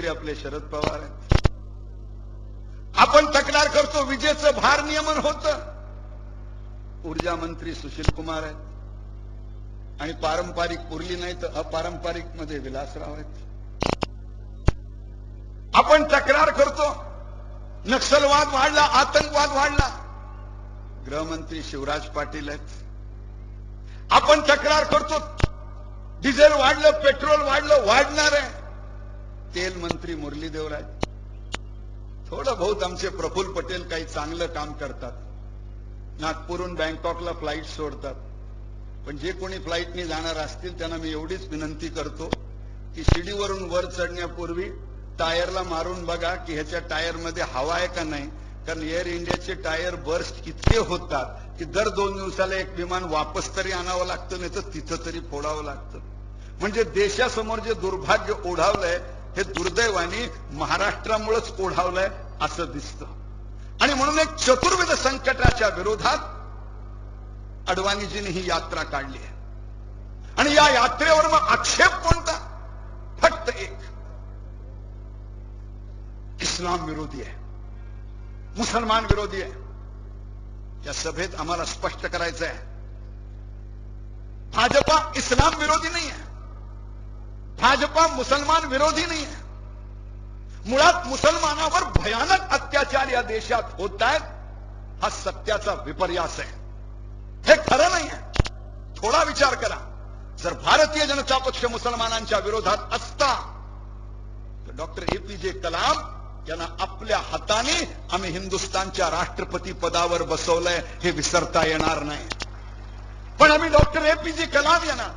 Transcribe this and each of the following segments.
मुख्यमंत्री आपले शरद पवार आहेत. आपण तक्रार करतो विजेचं भारनियमन होतं, ऊर्जा मंत्री सुशील कुमार आहेत. आणि पारंपरिक उरली नाही तर अपारंपरिक मध्ये विलासराव आहेत. आपण तक्रार करतो नक्षलवाद वाढला, आतंकवाद वाढला, गृहमंत्री शिवराज पाटील आहेत. आपण तक्रार करतो डिझेल वाढलं, पेट्रोल वाढलं, वाढणार आहे, तेल मंत्री मुरली देवराय. थोडं बहुत आमचे प्रफुल्ल पटेल काही चांगलं काम करतात, नागपूरहून बँकॉकला फ्लाईट सोडतात. पण जे कोणी फ्लाईटने जाणार असतील त्यांना मी एवढीच विनंती करतो की शिडीवरून वर चढण्यापूर्वी टायरला मारून बघा की ह्याच्या टायर मध्ये हवा आहे का नाही. कारण एअर इंडियाचे टायर बर्स्ट इतके होतात की दर 2 दिवसाला एक विमान वापस तरी आणावं लागतं, नाही तर तिथं तरी फोडावं लागतं. म्हणजे देशासमोर जे दुर्भाग्य ओढावलंय हे दुर्दैवाने महाराष्ट्रामुळेच ओढावलंय असं दिसतं. आणि म्हणून एक चतुर्विध संकटाच्या विरोधात अडवाणीजींनी ही यात्रा काढली आहे. आणि या यात्रेवर मग आक्षेप कोणता? फक्त एक, इस्लाम विरोधी आहे, मुसलमान विरोधी आहे. या सभेत आम्हाला स्पष्ट करायचं आहे, भाजपा इस्लाम विरोधी नाही आहे, भाजपा मुसलमान विरोधी नाही आहे. मुळात मुसलमानावर भयानक अत्याचार या देशात होत आहेत, हा सत्याचा विपर्यास आहे. हे खरं नाही आहे. थोडा विचार करा, जर भारतीय जनता पक्ष मुसलमानांच्या विरोधात असता तर डॉक्टर APJ कलाम यांना आपल्या हाताने आम्ही हिंदुस्थानच्या राष्ट्रपती पदावर बसवलंय हे विसरता येणार नाही. पण आम्ही डॉक्टर APJ कलाम यांना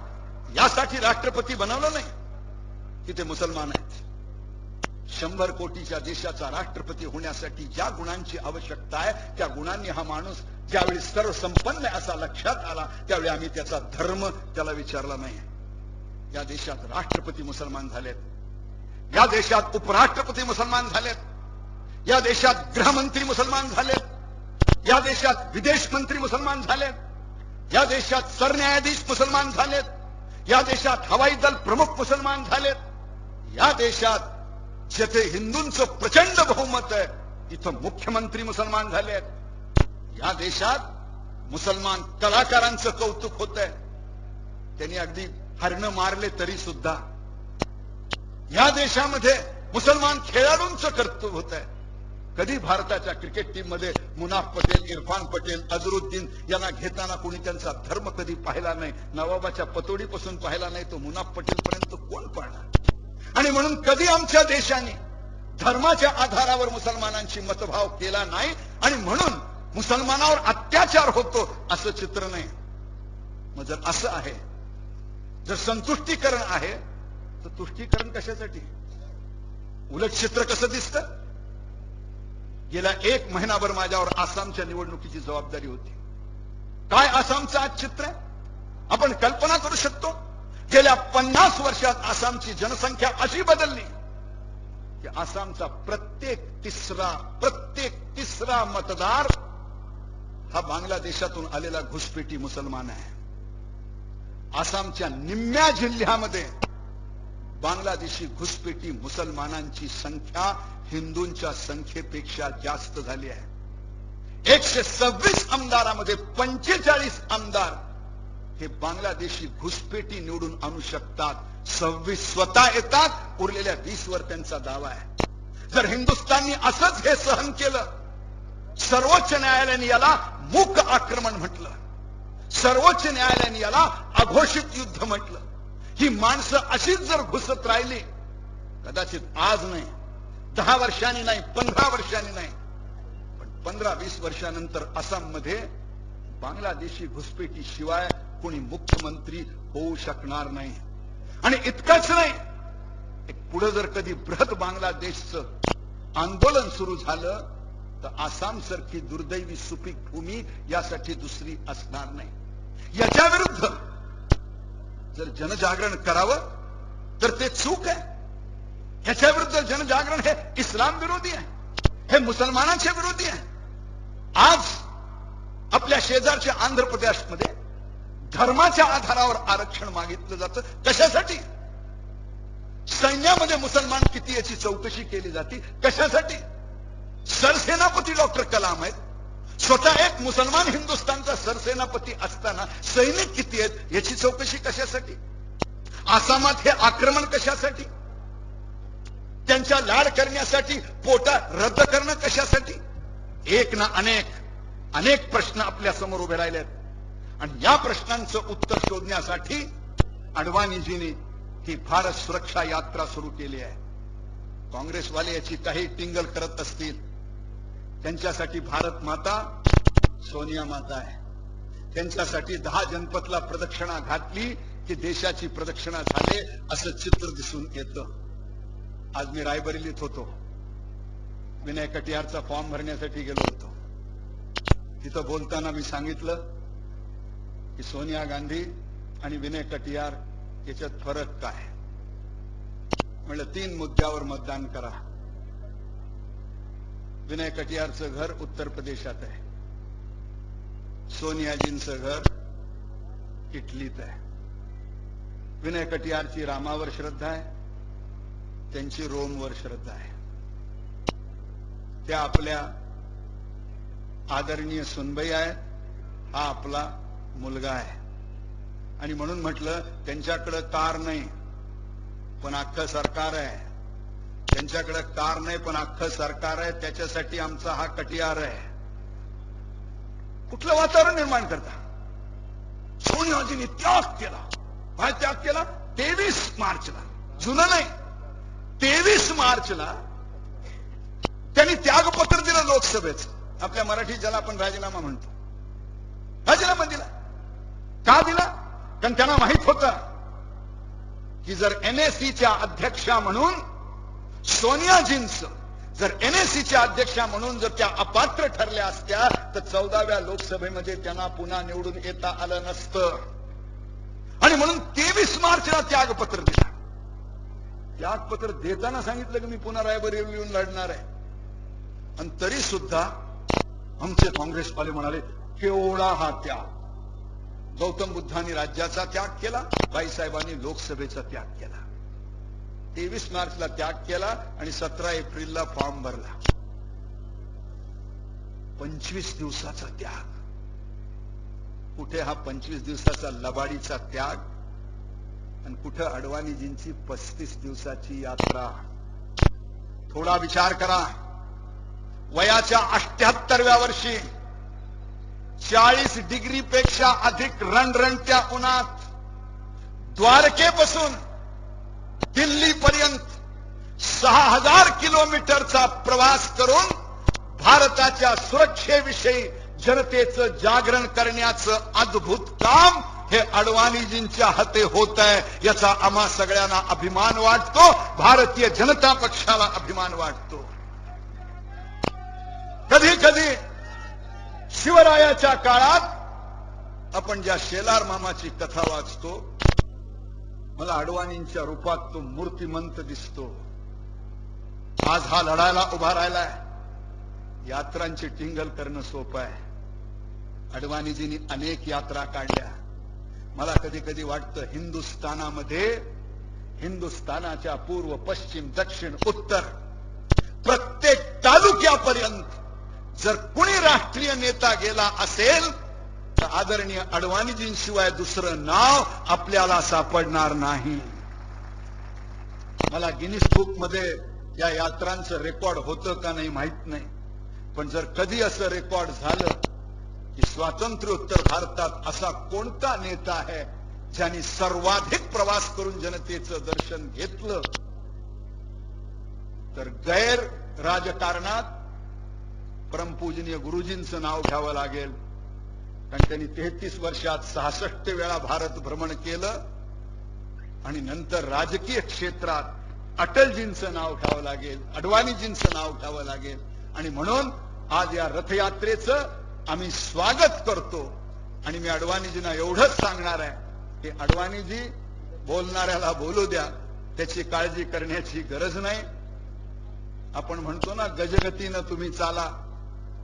यासाठी राष्ट्रपती बनवलं नाही की ते मुसलमान आहेत. 100 कोटीच्या देशाचा राष्ट्रपती होण्यासाठी ज्या गुणांची आवश्यकता आहे त्या गुणांनी हा माणूस ज्यावेळी सर्वसंपन्न असा लक्षात आला त्यावेळी आम्ही त्याचा धर्म त्याला विचारला नाही. या देशात राष्ट्रपती मुसलमान झालेत, या देशात उपराष्ट्रपती मुसलमान झालेत, या देशात गृहमंत्री मुसलमान झालेत, या देशात विदेश मंत्री मुसलमान झालेत, या देशात सरन्यायाधीश मुसलमान झालेत, या देशात हवाई दल प्रमुख मुसलमान झालेत, या देशात जिथे हिंदूंचं प्रचंड बहुमत आहे तिथं मुख्यमंत्री मुसलमान झालेत, या देशात मुसलमान कलाकारांचं कौतुक होत आहे, त्यांनी अगदी हरणं मारले तरी सुद्धा, या देशामध्ये मुसलमान खेळाडूंचं कर्तव्य होत आहे. कधी भारताच्या क्रिकेट टीम मध्ये मुनाफ पटेल, इरफान पटेल, अझरुद्दीन यांना घेताना कोणी त्यांचा धर्म कधी पाहिला नाही. नवाबाच्या पतोडीपासून पाहिला नाही तो मुनाफ पटेल पर्यंत कोण पाहणार. आणि म्हणून कधी आमच्या देशाने धर्माच्या आधारावर मुसलमानांची मतभाव केला नाही. आणि म्हणून मुसलमानावर अत्याचार होतो असं चित्र नाही. मग जर असं आहे, जर संतुष्टीकरण आहे तर तुष्टीकरण कशासाठी? उलट चित्र कसं दिसतं? गेल्या 1 महिनाभर माझ्यावर आसामच्या निवडणुकीची जबाबदारी होती. काय आसामचं आज चित्र आहे आपण कल्पना करू शकतो? गेल्या 50 वर्षात आसामची जनसंख्या अशी बदलली की आसामचा प्रत्येक तिसरा मतदार हा बांगलादेशातून आलेला घुसपेटी मुसलमान आहे. आसामच्या निम्म्या जिल्ह्यामध्ये बांगलादेशी घुसपेटी मुसलमानांची संख्या हिंदूंच्या संख्येपेक्षा जास्त झाली आहे. 126 आमदारामध्ये 45 आमदार हे बांगलादेशी घुसपेटी निवडून आणू शकतात. 26 स्वतः येतात, उरलेल्या 20 वर त्यांचा दावा आहे. जर हिंदुस्थाननी असंच हे सहन केलं, सर्वोच्च न्यायालयाने याला मूक आक्रमण म्हटलं, सर्वोच्च न्यायालयाने याला अघोषित युद्ध म्हटलं. ही माणसं अशीच जर घुसत राहिली, कदाचित आज नाही, 10 वर्षांनी नाही, 15 वर्षांनी नाही, पण 15-20 वर्षानंतर आसाममध्ये बांगलादेशी घुसपेटी शिवाय कोणी मुख्यमंत्री होऊ शकणार नाही. आणि इतकंच नाही, एक पुढे जर कधी बृहत बांगलादेशचं आंदोलन सुरू झालं तर आसाम सारखी दुर्दैवी सुपीक भूमी यासाठी दुसरी असणार नाही. याच्या विरुद्ध जर जनजागरण करावं तर ते चूक आहे. ह्याच्या विरुद्ध जनजागरण हे इस्लाम विरोधी आहे, हे मुसलमानांच्या विरोधी आहे. आज आपल्या शेजारच्या आंध्र प्रदेशमध्ये धर्माच्या आधारावर आरक्षण मागितलं जातं. कशासाठी? सैन्यामध्ये मुसलमान किती याची चौकशी केली जाते कशासाठी? सरसेनापती डॉक्टर कलाम आहेत, स्वतः एक मुसलमान हिंदुस्थानचा सरसेनापती असताना सैनिक किती आहेत याची चौकशी कशासाठी? आसामात हे आक्रमण कशासाठी? त्यांच्या लाड करण्यासाठी, पोटा रद्द करणं कशासाठी? एक ना अनेक प्रश्न आपल्या समोर उभे राहिले आहेत आणि या प्रश्नांचं उत्तर शोधण्यासाठी अडवाणीजींनी ही भारत सुरक्षा यात्रा सुरू केली आहे. काँग्रेसवाले याची काही टिंगल करत असतील, त्यांच्यासाठी भारत माता सोनिया माता आहे. त्यांच्यासाठी 10 जनपथला प्रदक्षिणा घातली की देशाची प्रदक्षिणा झाले असं चित्र दिसून येतं. आज मी रायबरेलीत होतो, विनय कटियारचा फॉर्म भरण्यासाठी गेलो होतो. तिथं बोलताना मी सांगितलं की सोनिया गांधी आणि विनय कटियार याच्यात फरक काय? म्हणलं 3 मुद्द्यावर मतदान करा. विनय कटियारचं घर उत्तर प्रदेशात आहे, सोनियाजींचं घर इटलीत आहे. विनय कटियारची रामावर श्रद्धा आहे, त्यांची रोमवर श्रद्धा आहे. त्या आपल्या आदरणीय सुनबाई आहेत, हा आपला मुलगा आहे. आणि म्हणून म्हटलं त्यांच्याकडे कार नाही पण अख्खं सरकार आहे, त्यांच्याकडे कार नाही पण अख्खं सरकार आहे, त्याच्यासाठी आमचा हा कटियार आहे. कुठलं वातावरण निर्माण करता? सोनियाजींनी त्याग केला. काय त्याग केला? 23 मार्चला, जुनं नाही, 23 मार्चला त्यांनी त्यागपत्र दिलं लोकसभेचं. आपल्या मराठीत ज्याला आपण राजीनामा म्हणतो, राजीनामा दिला. का दिला? कारण त्यांना माहित होतं की जर एनएसीच्या अध्यक्षा म्हणून सोनियाजींचं जर एनएसीच्या अध्यक्षा म्हणून जर त्या अपात्र ठरल्या असत्या तर 14व्या लोकसभेमध्ये त्यांना पुन्हा निवडून येता आलं नसतं. आणि म्हणून 23 मार्चला त्यागपत्र दिला. त्यागपत्र देताना सांगितलं की मी पुन्हा रायबरेलीवर येऊन लढणार आहे. आणि तरी सुद्धा आमचे काँग्रेसवाले म्हणाले केवढा हा त्याग. गौतम बुद्धांनी राज्याचा त्याग केला, बाईसाहेबांनी लोकसभेचा त्याग केला. 23 मार्चला त्याग केला आणि 17 एप्रिलला फॉर्म भरला. 25 दिवसाचा त्याग. कुठे हा 25 दिवसाचा लबाडीचा त्याग आणि कुठे अडवाणीजींची 35 दिवसाची यात्रा? थोडा विचार करा. वयाच्या 78व्या वर्षी 40 डिग्रीपेक्षा अधिक रणरणत्या उन्हात द्वारकेपासून दिल्लीपर्यंत 6000 किलोमीटरचा प्रवास करून भारताच्या सुरक्षेविषयी जनतेचं जागरण करण्याचं अद्भुत काम हे अडवाणीजींच्या हाती होत आहे. याचा आम्हा सगळ्यांना अभिमान वाटतो, भारतीय जनता पक्षाला अभिमान वाटतो. कधी कधी शिवरायाच्या काळात आपण ज्या शेलार मामाची कथा वाचतो, मला अडवाणींच्या रूपात तो मूर्तिमंत दिसतो. आज हा लढायला उभा राहिलाय. यात्रांची टिंगल करणं सोपं आहे. अडवाणीजींनी अनेक यात्रा काढल्या. मला कधी कधी वाटतं हिंदुस्थानामध्ये, हिंदुस्थानाच्या पूर्व, पश्चिम, दक्षिण, उत्तर प्रत्येक तालुक्यापर्यंत जर कुणी राष्ट्रीय नेता गेला असेल तर आदरणीय अडवाणीजींशिवाय दुसरं नाव आपल्याला सापडणार नाही. मला गिनीस बुक मध्ये या यात्रांचं रेकॉर्ड होतं का नाही माहित नाही, पण जर कधी असं रेकॉर्ड झालं की स्वातंत्र्योत्तर भारतात असा कोणता नेता आहे ज्यांनी सर्वाधिक प्रवास करून जनतेचं दर्शन घेतलं, तर गैर राजकारणात परमपूजनीय गुरुजींचं नाव घ्यावं लागेल. कारण त्यांनी 33 वर्षात 66 वेळा भारत भ्रमण केलं. आणि नंतर राजकीय क्षेत्रात अटलजींचं नाव घ्यावं लागेल, अडवाणीजींचं नाव घ्यावं लागेल. आणि म्हणून आज या रथयात्रेचं आम्ही स्वागत करतो. आणि मी अडवाणीजींना एवढंच सांगणार आहे की अडवाणीजी, बोलणाऱ्याला बोलू द्या, त्याची काळजी करण्याची गरज नाही. आपण म्हणतो ना, गजगतीनं तुम्ही चाला,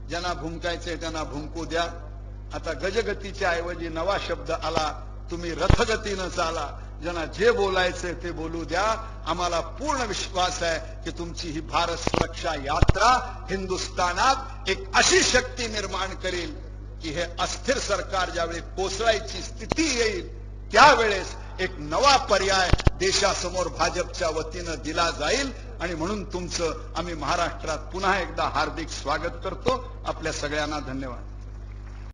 ज्यांना भुंकायचंय त्यांना भुंकू द्या. आता गजगतीच्या ऐवजी नवा शब्द आला, तुम्ही रथगतीनं चाला. ज्यांना जे बोलायचंय ते बोलू द्या. आम्हाला पूर्ण विश्वास आहे की तुमची ही भारत सुरक्षा यात्रा हिंदुस्थानात एक अशी शक्ती निर्माण करेल की हे अस्थिर सरकार ज्यावेळी कोसळायची स्थिती येईल त्यावेळेस एक नवा पर्याय देशासमोर भाजपच्या वतीनं दिला जाईल. आणि म्हणून तुमचं आम्ही महाराष्ट्रात पुन्हा एकदा हार्दिक स्वागत करतो. आपल्या सगळ्यांना धन्यवाद.